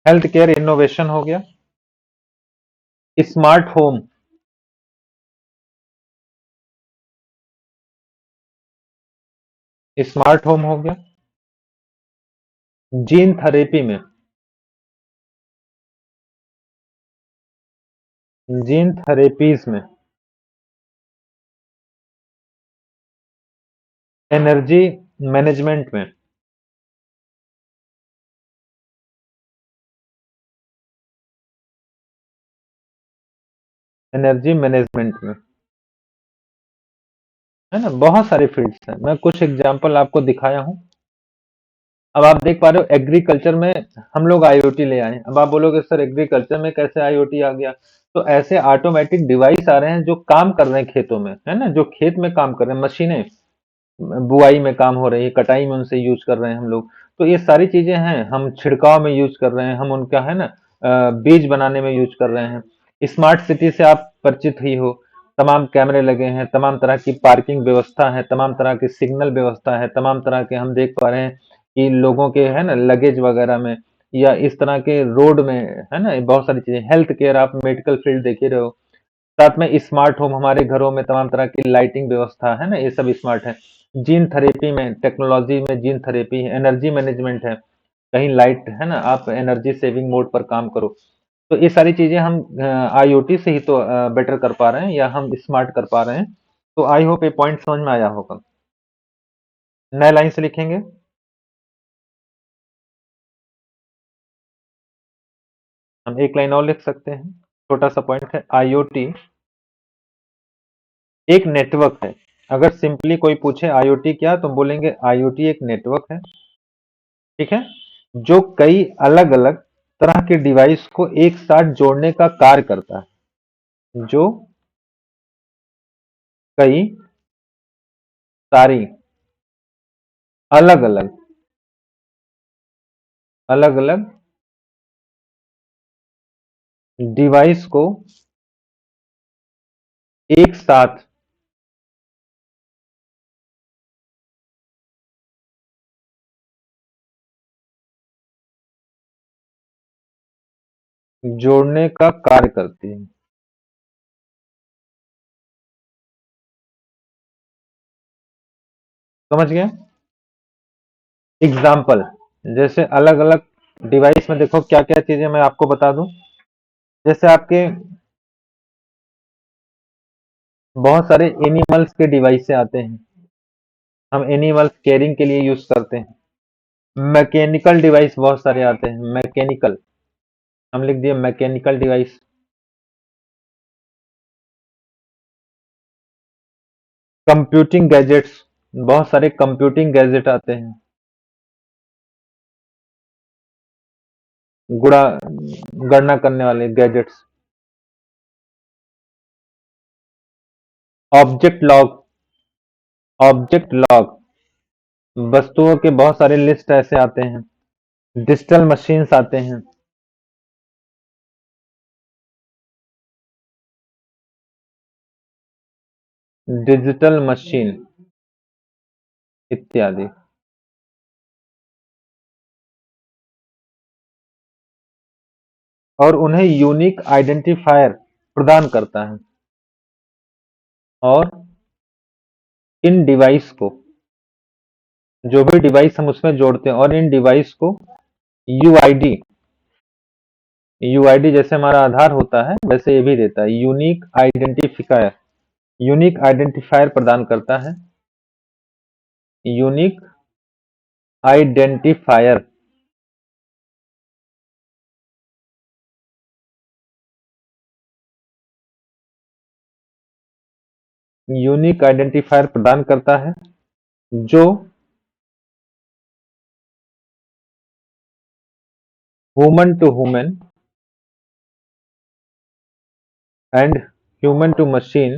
A: हेल्थ केयर इनोवेशन हो गया, स्मार्ट होम, स्मार्ट होम हो गया, जीन थेरेपी में, जीन थेरेपीज में, एनर्जी मैनेजमेंट में, एनर्जी मैनेजमेंट में, है ना, बहुत सारे फील्ड्स हैं, मैं कुछ एग्जांपल आपको दिखाया हूं। अब आप देख पा रहे हो एग्रीकल्चर में हम लोग आईओटी ले आए। अब आप बोलोगे सर एग्रीकल्चर में कैसे आईओटी आ गया? तो ऐसे ऑटोमेटिक डिवाइस आ रहे हैं जो काम कर रहे हैं खेतों में, है ना, जो खेत में काम कर रहे हैं, मशीनें बुआई में काम हो रही है, कटाई में उनसे यूज कर रहे हैं हम लोग। तो ये सारी चीजें हैं, हम छिड़काव में यूज कर रहे हैं, हम उनका है ना बीज बनाने में यूज कर रहे हैं। स्मार्ट सिटी से आप परिचित ही हो, तमाम कैमरे लगे हैं, तमाम तरह की पार्किंग व्यवस्था है, तमाम तरह की सिग्नल व्यवस्था है, तमाम तरह के हम देख पा रहे हैं कि लोगों के है ना लगेज वगैरह में या इस तरह के रोड में, है ना, बहुत सारी चीजें। हेल्थ केयर, आप मेडिकल फील्ड देख ही रहे हो। साथ में स्मार्ट होम, हमारे घरों में तमाम तरह की लाइटिंग व्यवस्था है ना, ये सब स्मार्ट है। जीन थेरेपी में, टेक्नोलॉजी में जीन थेरेपी है, एनर्जी मैनेजमेंट है, कहीं लाइट है ना, आप एनर्जी सेविंग मोड पर काम करो। तो ये सारी चीजें हम आईओटी से ही तो बेटर कर पा रहे हैं या हम स्मार्ट कर पा रहे हैं। तो आई होप ये पॉइंट समझ में आया होगा। नए लाइन से लिखेंगे, हम एक लाइन और लिख सकते हैं। छोटा सा पॉइंट है, आईओटी एक नेटवर्क है। अगर सिंपली कोई पूछे आईओटी क्या, तो बोलेंगे आईओटी एक नेटवर्क है, ठीक है, जो कई अलग अलग तरह के डिवाइस को एक साथ जोड़ने का कार्य करता है, जो कई सारी अलग अलग अलग अलग डिवाइस को एक साथ जोड़ने का कार्य करती है। समझ गए? एग्जाम्पल, जैसे अलग अलग डिवाइस में देखो क्या क्या चीजें मैं आपको बता दूं। जैसे आपके बहुत सारे एनिमल्स के डिवाइस से आते हैं, हम एनिमल्स केयरिंग के लिए यूज करते हैं। मैकेनिकल डिवाइस बहुत सारे आते हैं, मैकेनिकल, हम लिख दिए मैकेनिकल डिवाइस। कंप्यूटिंग गैजेट्स, बहुत सारे कंप्यूटिंग गैजेट आते हैं, गुणा गणना करने वाले gadgets. Object log, object log, वस्तुओं के बहुत सारे लिस्ट ऐसे आते हैं। डिजिटल मशीन्स आते हैं, डिजिटल मशीन, इत्यादि। और उन्हें यूनिक आइडेंटिफायर प्रदान करता है। और इन डिवाइस को, जो भी डिवाइस हम उसमें जोड़ते हैं, और इन डिवाइस को यूआईडी, यूआईडी जैसे हमारा आधार होता है वैसे ये भी देता है, यूनिक आइडेंटिफायर प्रदान करता है। यूनिक आइडेंटिफायर, यूनिक आइडेंटिफायर प्रदान करता है, जो human to human and human to machine,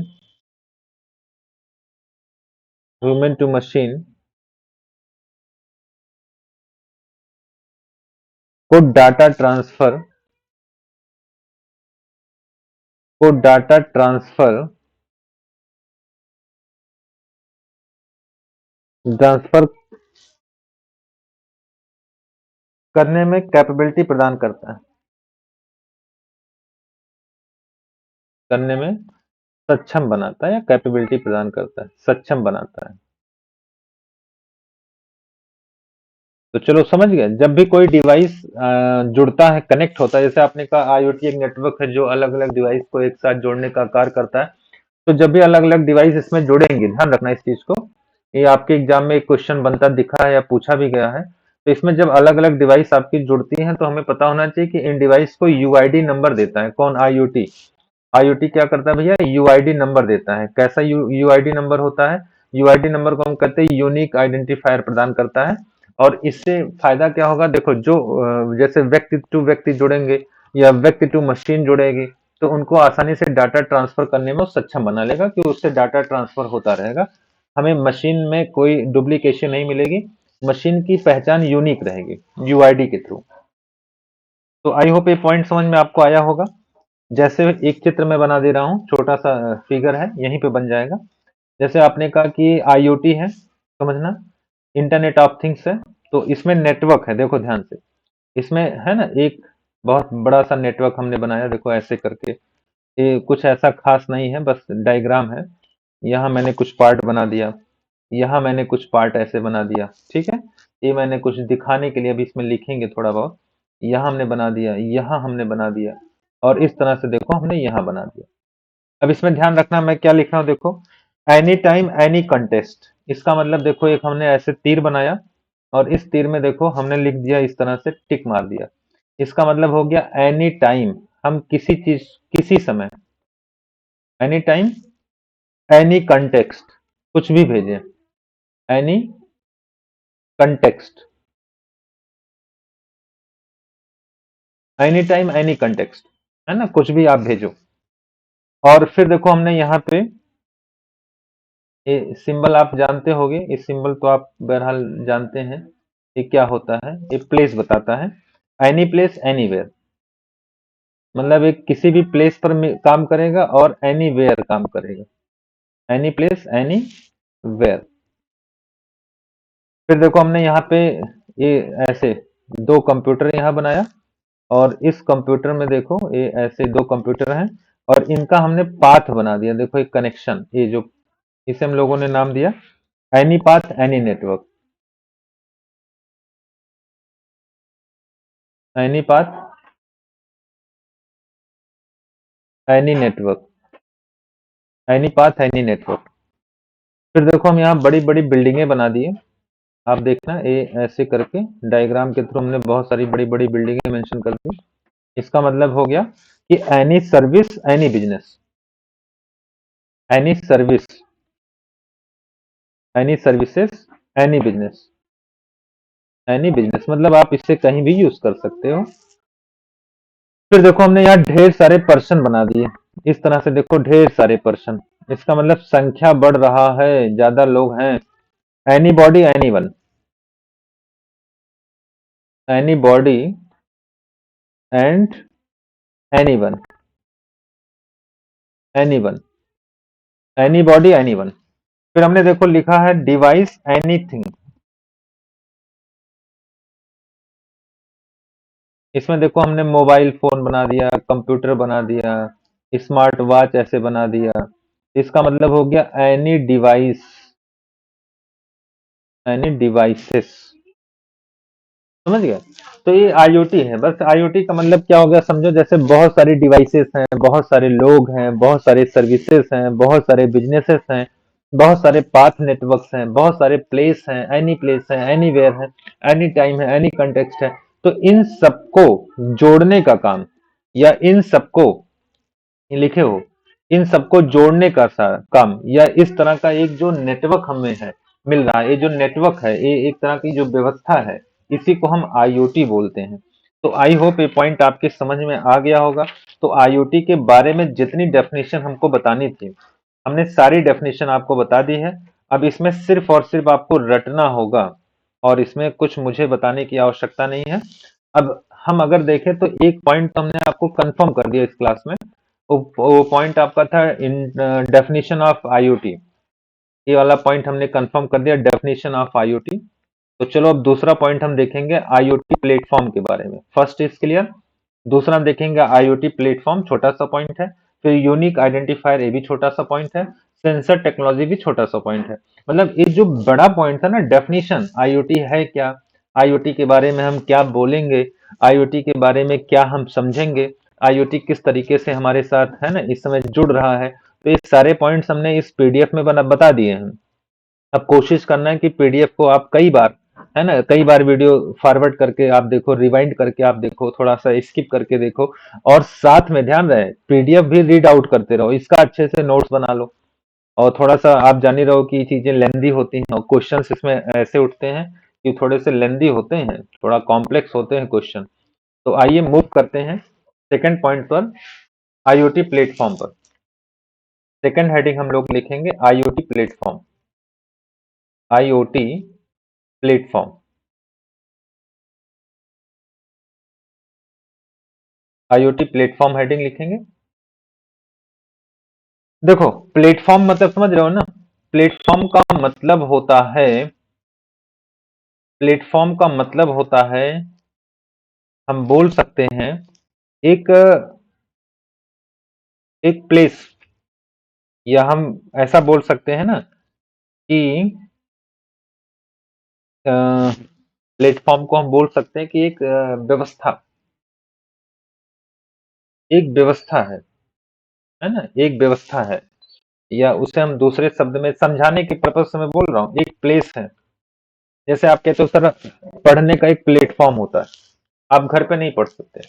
A: human to machine को डाटा ट्रांसफर, को डाटा ट्रांसफर ट्रांसफर करने में कैपेबिलिटी प्रदान करता है, करने में सक्षम बनाता है, या कैपेबिलिटी प्रदान करता है, सक्षम बनाता है। तो चलो समझ गए। जब भी कोई डिवाइस जुड़ता है, कनेक्ट होता है, जैसे आपने कहा आईओटी एक नेटवर्क है जो अलग अलग डिवाइस को एक साथ जोड़ने का कार्य करता है। तो जब भी अलग अलग डिवाइस इसमें जुड़ेंगे, ध्यान रखना इस चीज को, ये आपके एग्जाम में एक क्वेश्चन बनता दिखा है या पूछा भी गया है। तो इसमें जब अलग अलग डिवाइस आपकी जुड़ती हैं तो हमें पता होना चाहिए कि इन डिवाइस को यूआईडी नंबर देता है कौन, आईओटी। आईओटी क्या करता है भैया, यूआईडी नंबर देता है। कैसा यूआईडी नंबर होता है, यूआईडी नंबर को हम कहते हैं यूनिक आइडेंटिफायर प्रदान करता है। और इससे फायदा क्या होगा, देखो जो जैसे व्यक्ति टू व्यक्ति जुड़ेंगे या व्यक्ति टू मशीन जुड़ेगी, तो उनको आसानी से डाटा ट्रांसफर करने में वो सक्षम बना लेगा कि उससे डाटा ट्रांसफर होता रहेगा। हमें मशीन में कोई डुप्लीकेशन नहीं मिलेगी, मशीन की पहचान यूनिक रहेगी यूआईडी के थ्रू। तो आई होप ये पॉइंट समझ में आपको आया होगा। जैसे एक चित्र में बना दे रहा हूँ, छोटा सा फिगर है, यहीं पे बन जाएगा। जैसे आपने कहा कि आईओटी है, समझना इंटरनेट ऑफ थिंग्स है, तो इसमें नेटवर्क है, देखो ध्यान से। इसमें है ना एक बहुत बड़ा सा नेटवर्क हमने बनाया, देखो ऐसे करके। ये कुछ ऐसा खास नहीं है, बस डायग्राम है। यहाँ मैंने कुछ पार्ट बना दिया, यहाँ मैंने कुछ पार्ट ऐसे बना दिया, ठीक है। ये मैंने कुछ दिखाने के लिए अभी इसमें लिखेंगे थोड़ा बहुत। यहाँ हमने बना दिया, यहाँ हमने बना दिया, और इस तरह से देखो हमने यहाँ बना दिया। अब इसमें ध्यान रखना मैं क्या लिख रहा हूँ, देखो एनी टाइम एनी कंटेस्ट। इसका मतलब देखो एक हमने ऐसे तीर बनाया, और इस तीर में देखो हमने लिख दिया इस तरह से टिक मार दिया। इसका मतलब हो गया एनी टाइम, हम किसी चीज, किसी समय, एनी टाइम एनी कंटेक्स्ट, कुछ भी भेजें, any context, any time any context, है ना, कुछ भी आप भेजो। और फिर देखो हमने यहाँ पे ये सिंबल आप जानते होंगे, इस सिंबल तो आप बहरहाल जानते हैं ये क्या होता है। ये प्लेस बताता है, एनी प्लेस एनीवेयर, मतलब एक किसी भी प्लेस पर काम करेगा और एनी वेयर काम करेगा, एनी प्लेस एनी वेयर। फिर देखो हमने यहाँ पे ये ऐसे दो कंप्यूटर यहाँ बनाया, और इस कंप्यूटर में देखो ये ऐसे दो कंप्यूटर हैं, और इनका हमने पाथ बना दिया, देखो एक कनेक्शन, ये जो इसे हम लोगों ने नाम दिया any path any network, any path any network, any path any network. फिर देखो हम यहाँ बड़ी बड़ी बिल्डिंगें बना दिए, आप देखना ये ऐसे करके डायग्राम के थ्रू हमने बहुत सारी बड़ी बड़ी बिल्डिंगें मेंशन कर दी। इसका मतलब हो गया कि any service any business, any service any services any business, any business मतलब आप इसे कहीं भी यूज कर सकते हो। फिर देखो हमने यहाँ ढेर सारे पर्सन बना दिए, इस तरह से देखो ढेर सारे पर्सन, इसका मतलब संख्या बढ़ रहा है, ज्यादा लोग हैं। Any body any one, any body and any one, any one, any body any one. फिर हमने देखो लिखा है डिवाइस एनीथिंग। इसमें देखो हमने मोबाइल फोन बना दिया, कंप्यूटर बना दिया, स्मार्ट वॉच ऐसे बना दिया। इसका मतलब हो गया एनी डिवाइस, एनी डिवाइसेस। समझ गए? तो ये आईओटी है। बस आईओटी का मतलब क्या हो गया समझो, जैसे बहुत सारी डिवाइसेस हैं, बहुत सारे लोग हैं, बहुत सारे सर्विसेज हैं, बहुत सारे बिजनेसेस हैं, बहुत सारे पाथ नेटवर्क्स हैं, बहुत सारे प्लेस है, एनी वेयर है, एनी टाइम है, एनी कंटेक्स्ट है। तो इन सबको जोड़ने का काम, या इन सबको, ये लिखे हो, इन सबको जोड़ने का काम, या इस तरह का एक जो नेटवर्क हमें है मिल रहा है, ये जो नेटवर्क है, ये एक तरह की जो व्यवस्था है, इसी को हम आईओटी बोलते हैं। तो आई होप ये पॉइंट आपके समझ में आ गया होगा। तो आईओटी के बारे में जितनी डेफिनेशन हमको बतानी थी, हमने सारी डेफिनेशन आपको बता दी है। अब इसमें सिर्फ और सिर्फ आपको रटना होगा, और इसमें कुछ मुझे बताने की आवश्यकता नहीं है। अब हम अगर देखें तो एक पॉइंट तो हमने आपको कंफर्म कर दिया इस क्लास में। वो पॉइंट आपका था इन डेफिनेशन ऑफ आईओटी। ये वाला पॉइंट हमने कंफर्म कर दिया, डेफिनेशन ऑफ आईओटी। तो चलो अब दूसरा पॉइंट हम देखेंगे आईओटी प्लेटफॉर्म के बारे में। First is clear. दूसरा हम देखेंगे आईओटी प्लेटफॉर्म, छोटा सा पॉइंट है। फिर यूनिक आइडेंटिफायर, ये भी छोटा सा पॉइंट है। सेंसर टेक्नोलॉजी भी छोटा सा पॉइंट है। मतलब ये जो बड़ा पॉइंट था ना, डेफिनेशन आईओटी है क्या, आईओटी के बारे में हम क्या बोलेंगे, आईओटी के बारे में क्या हम समझेंगे, आईओटी किस तरीके से हमारे साथ है ना इस समय जुड़ रहा है, तो ये सारे पॉइंट्स हमने इस पीडीएफ में बता दिए हैं। अब कोशिश करना है कि पीडीएफ को आप कई बार, है ना, कई बार वीडियो फॉरवर्ड करके आप देखो, रिवाइंड करके आप देखो, थोड़ा सा स्किप करके देखो, और साथ में ध्यान रहे पीडीएफ भी रीड आउट करते रहो, इसका अच्छे से नोट्स बना लो। और थोड़ा सा आप जान ही रहो कि ये चीजें लेंदी होती हैं, और क्वेश्चंस इसमें ऐसे उठते हैं कि थोड़े से लेंदी होते हैं, थोड़ा कॉम्प्लेक्स होते हैं क्वेश्चन। तो आइए मूव करते हैं सेकंड पॉइंट पर, आईओटी प्लेटफॉर्म पर। सेकंड हेडिंग हम लोग लिखेंगे IoT platform, IoT platform, IoT platform heading लिखेंगे। देखो प्लेटफॉर्म मतलब समझ रहे हो ना, प्लेटफॉर्म का मतलब होता है, प्लेटफॉर्म का मतलब होता है, हम बोल सकते हैं एक एक प्लेस, या हम ऐसा बोल सकते हैं ना कि प्लेटफॉर्म को हम बोल सकते हैं कि एक व्यवस्था, एक व्यवस्था है ना, एक व्यवस्था है, या उसे हम दूसरे शब्द में समझाने के पर्पज से मैं बोल रहा हूँ, एक प्लेस है। जैसे आप कहते हो सर पढ़ने का एक प्लेटफॉर्म होता है, आप घर पे नहीं पढ़ सकते,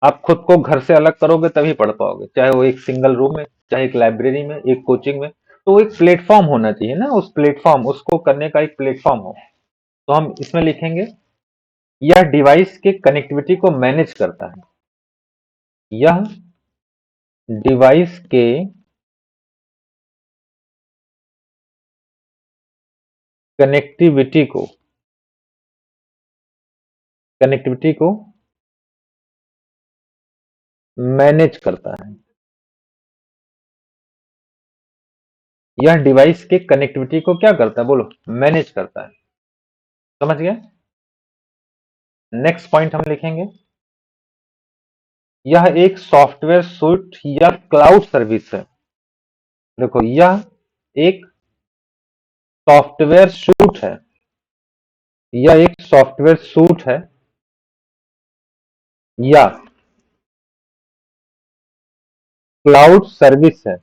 A: आप खुद को घर से अलग करोगे तभी पढ़ पाओगे, चाहे वो एक सिंगल रूम में, चाहे एक लाइब्रेरी में, एक कोचिंग में। तो वो एक प्लेटफॉर्म होना चाहिए ना, उस प्लेटफॉर्म, उसको करने का एक प्लेटफॉर्म हो। तो हम इसमें लिखेंगे यह डिवाइस के कनेक्टिविटी को मैनेज करता है, यह डिवाइस के कनेक्टिविटी को, कनेक्टिविटी को मैनेज करता है, यह डिवाइस के कनेक्टिविटी को क्या करता है, बोलो, मैनेज करता है। समझ गए? नेक्स्ट पॉइंट हम लिखेंगे यह एक सॉफ्टवेयर सूट या क्लाउड सर्विस है। देखो यह एक सॉफ्टवेयर सूट है, यह एक सॉफ्टवेयर सूट है, या क्लाउड सर्विस है,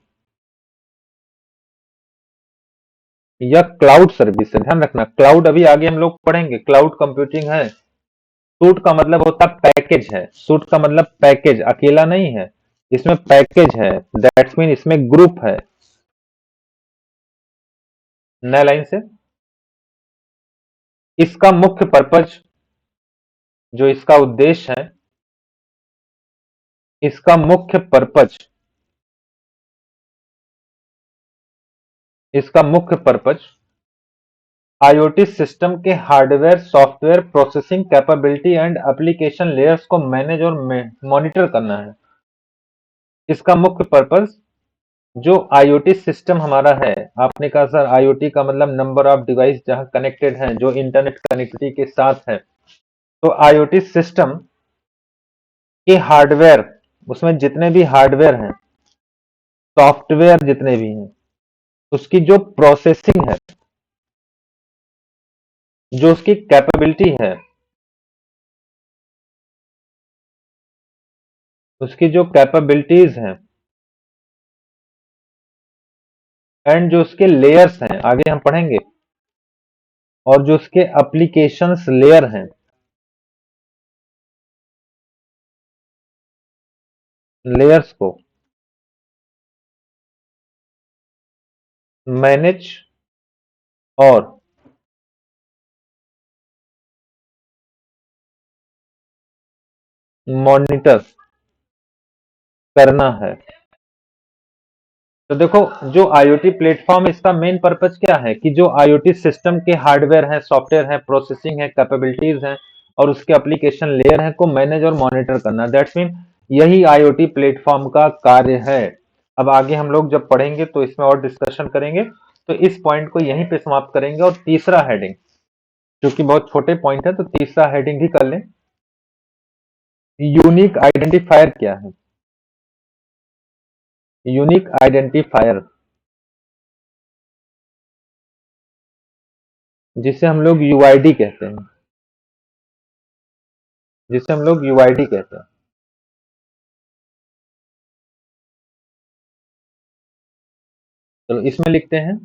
A: या क्लाउड सर्विस है। ध्यान रखना क्लाउड अभी आगे हम लोग पढ़ेंगे, क्लाउड कंप्यूटिंग है। सूट का मतलब होता है पैकेज है, सूट का मतलब पैकेज, अकेला नहीं है, इसमें पैकेज है, दैट्स मीन इसमें ग्रुप है। नया लाइन से, इसका मुख्य पर्पज, जो इसका उद्देश्य है, इसका मुख्य पर्पज, इसका मुख्य पर्पज आईओटी सिस्टम के hardware, software, processing capability and application layers को मैनेज और मॉनिटर करना है। इसका मुख्य पर्पज जो आईओटी सिस्टम हमारा है, आपने कहा सर आईओटी का मतलब नंबर ऑफ डिवाइस जहां कनेक्टेड हैं, जो इंटरनेट कनेक्टिविटी के साथ है। तो आईओटी सिस्टम के हार्डवेयर, उसमें जितने भी हार्डवेयर हैं, सॉफ्टवेयर जितने भी हैं, उसकी जो प्रोसेसिंग है, जो उसकी कैपेबिलिटी है, उसकी जो कैपेबिलिटीज हैं एंड जो उसके लेयर्स हैं, आगे हम पढ़ेंगे, और जो उसके एप्लीकेशंस लेयर हैं, लेयर्स को मैनेज और मॉनिटर करना है। तो देखो, जो आईओटी प्लेटफॉर्म है, इसका मेन पर्पज क्या है कि जो आईओटी सिस्टम के हार्डवेयर है, सॉफ्टवेयर है, प्रोसेसिंग है, कैपेबिलिटीज हैं और उसके एप्लीकेशन लेयर है को मैनेज और मॉनिटर करना। दैट्स मीन यही आईओटी प्लेटफॉर्म का कार्य है। अब आगे हम लोग जब पढ़ेंगे तो इसमें और डिस्कशन करेंगे, तो इस पॉइंट को यहीं पे समाप्त करेंगे। और तीसरा हेडिंग, क्योंकि बहुत छोटे पॉइंट है तो तीसरा हेडिंग ही कर लें। यूनिक आइडेंटिफायर क्या है? यूनिक आइडेंटिफायर, जिसे हम लोग यूआईडी कहते हैं, जिसे हम लोग यूआईडी कहते हैं। चलो इसमें लिखते हैं,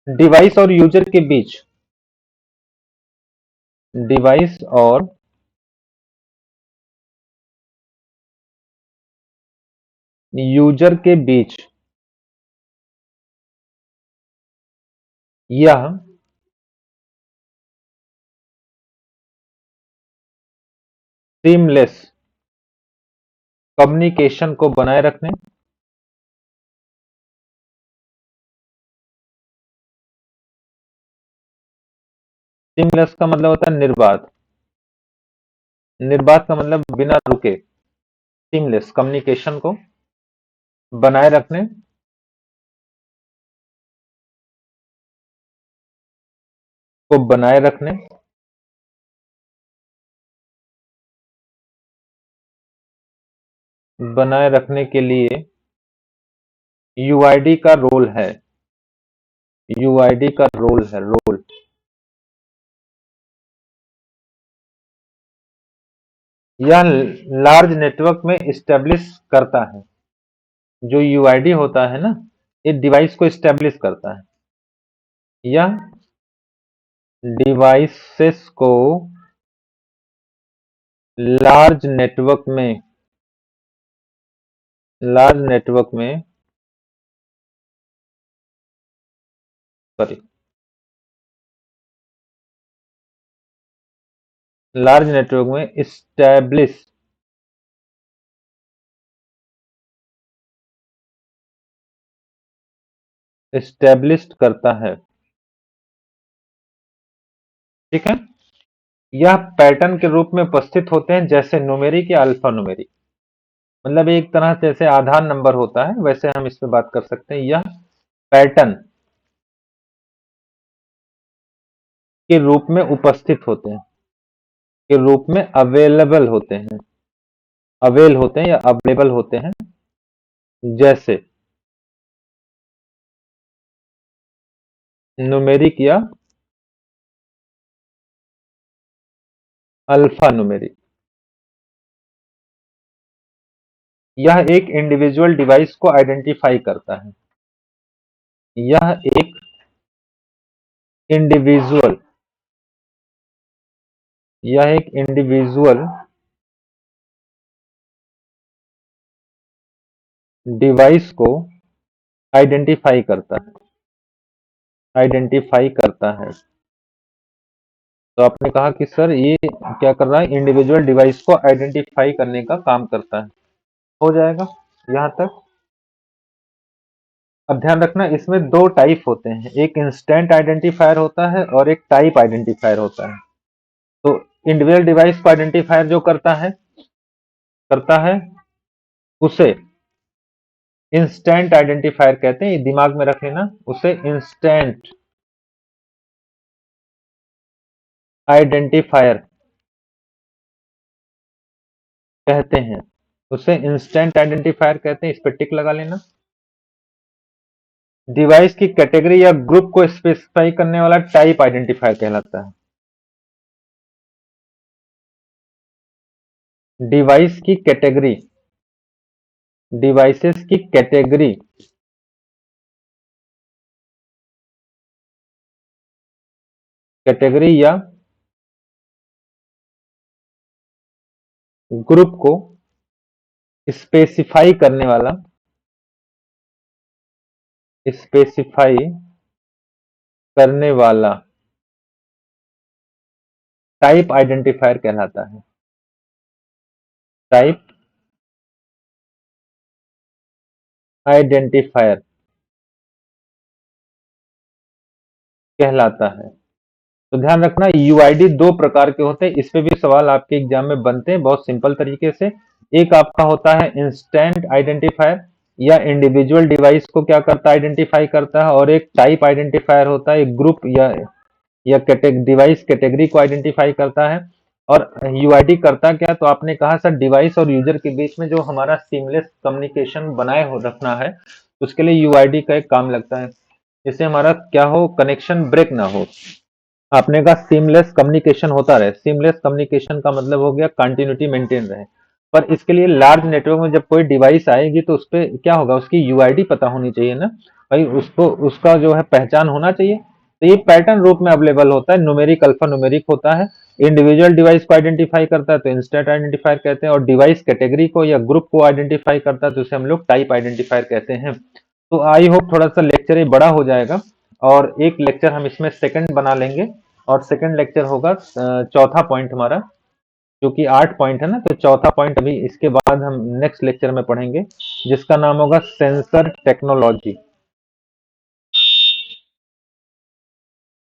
A: डिवाइस और यूजर के बीच, डिवाइस और यूजर के बीच यह सीमलेस कम्युनिकेशन को बनाए रखने, सीमलेस का मतलब होता है निर्बाध, निर्बाध का मतलब बिना रुके, सीमलेस कम्युनिकेशन बनाए रखने को बनाए रखने बनाए रखने के लिए यूआईडी का रोल है, यूआईडी का रोल है, रोल। यह लार्ज नेटवर्क में इस्टेब्लिश करता है, जो यूआईडी होता है ना, ये डिवाइस को इस्टेब्लिश करता है। यह डिवाइसेस को लार्ज नेटवर्क में, लार्ज नेटवर्क में, सॉरी, लार्ज नेटवर्क में इस्टेब्लिश्ड करता है। ठीक है। यह पैटर्न के रूप में उपस्थित होते हैं, जैसे न्यूमेरिक या अल्फा न्यूमेरिक, मतलब एक तरह से जैसे आधार नंबर होता है, वैसे हम इस पे बात कर सकते हैं। यह पैटर्न के रूप में उपस्थित होते हैं, के रूप में अवेलेबल होते हैं, अवेल होते हैं या अवेलेबल होते हैं, जैसे न्यूमेरिक या अल्फा न्यूमेरिक। यह एक इंडिविजुअल डिवाइस को आइडेंटिफाई करता है। यह एक इंडिविजुअल, यह एक इंडिविजुअल डिवाइस को आइडेंटिफाई करता है, आइडेंटिफाई करता है। तो आपने कहा कि सर ये क्या कर रहा है, इंडिविजुअल डिवाइस को आइडेंटिफाई करने का काम करता है। हो जाएगा यहां तक। अब ध्यान रखना, इसमें दो टाइप होते हैं, एक इंस्टेंट आइडेंटिफायर होता है और एक टाइप आइडेंटिफायर होता है। तो इंडिविजुअल डिवाइस को आइडेंटिफायर जो करता है करता है उसे इंस्टेंट आइडेंटिफायर कहते हैं। ये दिमाग में रख लेना, उसे इंस्टेंट आइडेंटिफायर कहते हैं। उसे इंस्टेंट आइडेंटिफायर कहते हैं, इस पे टिक लगा लेना। डिवाइस की कैटेगरी या ग्रुप को स्पेसिफाई करने वाला टाइप आइडेंटिफायर कहलाता है। डिवाइस की कैटेगरी, डिवाइसेस की कैटेगरी या ग्रुप को स्पेसिफाई करने वाला, स्पेसिफाई करने वाला टाइप आइडेंटिफायर कहलाता है। टाइप आइडेंटिफायर कहलाता है। तो ध्यान रखना, यूआईडी दो प्रकार के होते हैं, इस पे भी सवाल आपके एग्जाम में बनते हैं बहुत सिंपल तरीके से। एक आपका होता है इंस्टेंट आइडेंटिफायर, या इंडिविजुअल डिवाइस को क्या करता है, आइडेंटिफाई करता है। और एक टाइप आइडेंटिफायर होता है, एक ग्रुप या डिवाइस कैटेगरी को आइडेंटिफाई करता है। और यूआईडी करता क्या, तो आपने कहा सर डिवाइस और यूजर के बीच में जो हमारा सीमलेस कम्युनिकेशन बनाए हो रखना है, उसके लिए यूआईडी का एक काम लगता है, जिससे हमारा क्या हो, कनेक्शन ब्रेक ना हो। आपने कहा सीमलेस कम्युनिकेशन होता रहे, सीमलेस कम्युनिकेशन का मतलब हो गया कंटिन्यूटी मेंटेन रहे। पर इसके लिए लार्ज नेटवर्क में जब कोई डिवाइस आएगी तो उस पर क्या होगा, उसकी यूआईडी पता होनी चाहिए ना भाई, उसको उसका जो है पहचान होना चाहिए। तो ये पैटर्न रूप में अवेलेबल होता है, न्यूमेरिक अल्फा न्यूमेरिक होता है। इंडिविजुअल डिवाइस को आइडेंटिफाई करता है तो इंस्टेंट आइडेंटिफायर कहते हैं, और डिवाइस कैटेगरी को या ग्रुप को आइडेंटिफाई करता है तो उसे हम लोग टाइप आइडेंटिफायर कहते हैं। तो आई होप थोड़ा सा लेक्चर ये बड़ा हो जाएगा, और एक लेक्चर हम इसमें सेकंड बना लेंगे, और सेकंड लेक्चर होगा चौथा पॉइंट हमारा, जो कि 8 पॉइंट है ना, तो चौथा पॉइंट अभी इसके बाद हम नेक्स्ट लेक्चर में पढ़ेंगे, जिसका नाम होगा सेंसर टेक्नोलॉजी।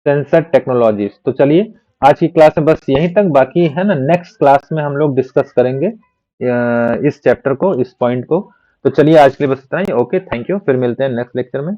A: Sensor technologies. तो चलिए आज की क्लास में बस यहीं तक, बाकी है ना नेक्स्ट क्लास में हम लोग डिस्कस करेंगे इस चैप्टर को, इस पॉइंट को। तो चलिए आज के लिए बस इतना ही। ओके, थैंक यू, फिर मिलते हैं नेक्स्ट लेक्चर में।